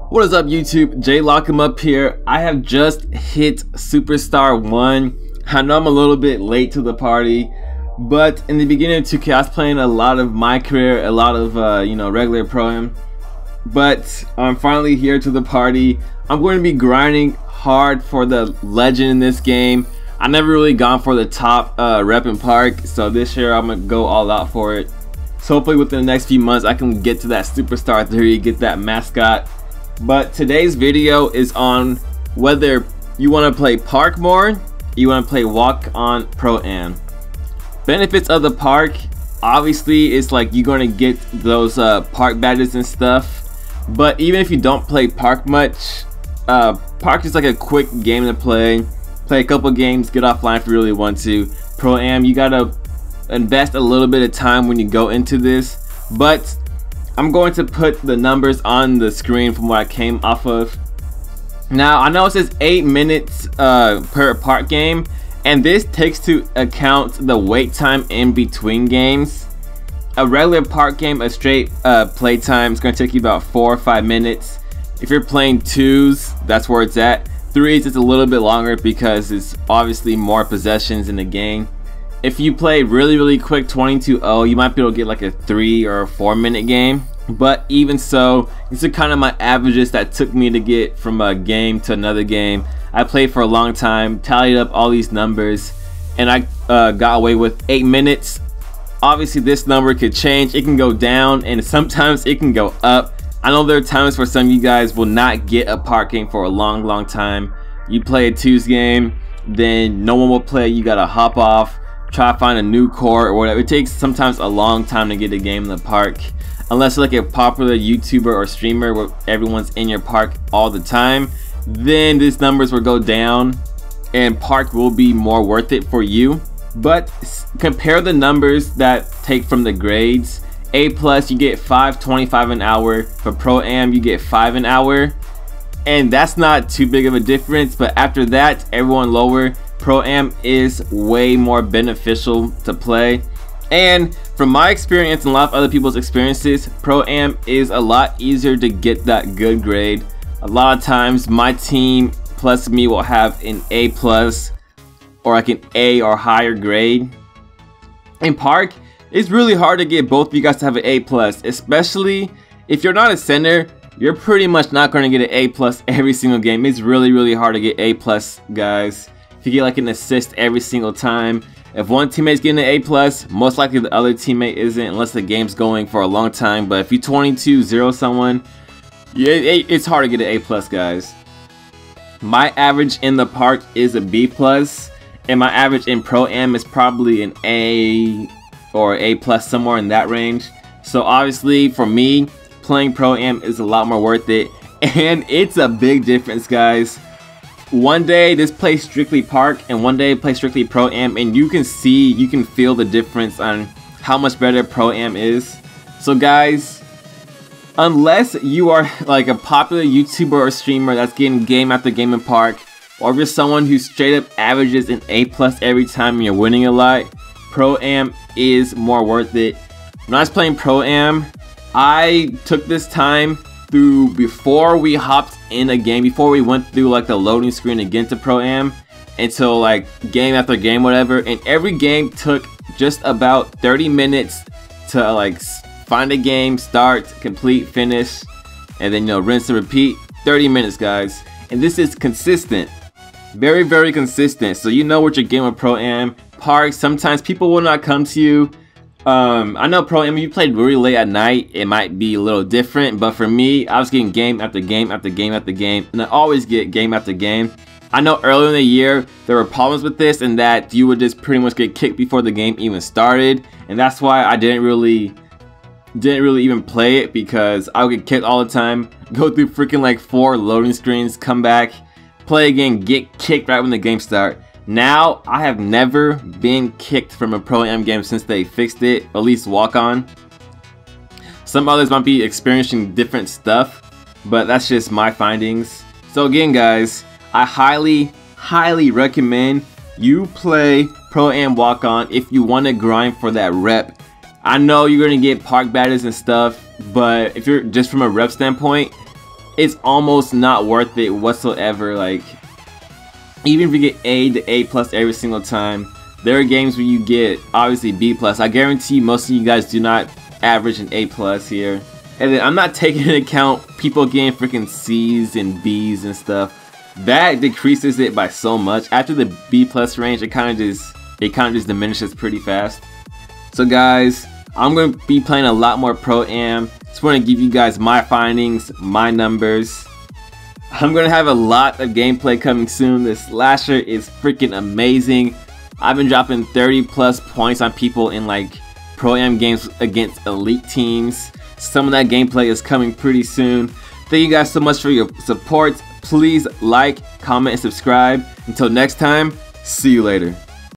What is up, YouTube? Jlockemup here. I have just hit Superstar 1. I know I'm a little bit late to the party, but in the beginning of 2K, I was playing a lot of my career, a lot of regular Pro-Am. But I'm finally here to the party. I'm going to be grinding hard for the legend in this game. I never really gone for the top rep in Park, so this year I'm gonna go all out for it. So hopefully within the next few months I can get to that Superstar 3, get that mascot. But today's video is on whether you want to play Park more, you want to play Walk on Pro-Am. Benefits of the Park, obviously it's like you're going to get those Park badges and stuff. But even if you don't play Park much, Park is like a quick game to play. Play a couple games, get offline if you really want to. Pro-Am, you gotta invest a little bit of time when you go into this. But I'm going to put the numbers on the screen from what I came off of. Now I know it says 8 minutes per Park game, and this takes to account the wait time in between games. A regular Park game, a straight play time is going to take you about 4 or 5 minutes. If you're playing 2s, that's where it's at. 3s, it's a little bit longer because it's obviously more possessions in the game. If you play really quick 22-0, you might be able to get like a 3 or a 4 minute game. But even so, these are kind of my averages that took me to get from a game to another game. I played for a long time, tallied up all these numbers, and I got away with 8 minutes. Obviously this number could change, it can go down, and sometimes it can go up. I know there are times where some of you guys will not get a Park game for a long time. You play a 2s game, then no one will play, you gotta hop off, try to find a new court or whatever. It takes sometimes a long time to get a game in the Park, unless you're like a popular YouTuber or streamer where everyone's in your Park all the time. Then these numbers will go down and Park will be more worth it for you. But compare the numbers that take from the grades. A+, you get 5.25 an hour. For Pro-Am, you get 5 an hour, and that's not too big of a difference. But after that, everyone lower. Pro-Am is way more beneficial to play, and from my experience and a lot of other people's experiences, Pro-Am is a lot easier to get that good grade. A lot of times my team plus me will have an A+ or like an A or higher grade. In Park, it's really hard to get both of you guys to have an A+, especially if you're not a center. You're pretty much not going to get an A+ every single game. It's really hard to get A+, guys. If you get like an assist every single time, if one teammate's getting an A+, most likely the other teammate isn't, unless the game's going for a long time. But if you 22-0 someone, yeah, it's hard to get an A+, guys. My average in the Park is a B+, and my average in Pro-Am is probably an A or A+, somewhere in that range. So obviously for me, playing Pro-Am is a lot more worth it, and it's a big difference, guys. One day this plays strictly Park and one day play strictly Pro-Am, and you can feel the difference on how much better Pro-Am is. So guys, unless you are like a popular YouTuber or streamer that's getting game after game in Park, or if you're someone who straight up averages an A+ every time and you're winning a lot, Pro-Am is more worth it. When I was playing Pro-Am, I took this time through before we hopped in a game, before we went through like the loading screen again to Pro-Am, until like game after game, whatever, and every game took just about 30 minutes to like find a game, start, complete, finish, and then rinse and repeat. 30 minutes, guys, and this is consistent, very consistent. So you know what your game with Pro-Am. Park, sometimes people will not come to you. I know Pro-Am, if you played really late at night, it might be a little different, but for me, I was getting game after game after game after game, and I always get game after game. I know earlier in the year there were problems with this, and that you would just pretty much get kicked before the game even started, and that's why I didn't really even play it, because I would get kicked all the time, go through freaking like 4 loading screens, come back, play again, get kicked right when the game starts. Now, I have never been kicked from a Pro-Am game since they fixed it, at least walk on. Some others might be experiencing different stuff, but that's just my findings. So again, guys, I highly recommend you play Pro-Am walk on if you want to grind for that rep. I know you're going to get Park badges and stuff, but if you're just from a rep standpoint, it's almost not worth it whatsoever. Like, even if you get A to A plus every single time, there are games where you get obviously B plus. I guarantee most of you guys do not average an A plus here. And then I'm not taking into account people getting freaking C's and B's and stuff. That decreases it by so much. After the B plus range, it kind of just diminishes pretty fast. So guys, I'm going to be playing a lot more Pro-Am. Just want to give you guys my findings, my numbers. I'm going to have a lot of gameplay coming soon. This slasher is freaking amazing. I've been dropping 30 plus points on people in like Pro-Am games against elite teams. Some of that gameplay is coming pretty soon. Thank you guys so much for your support. Please like, comment, and subscribe. Until next time, see you later.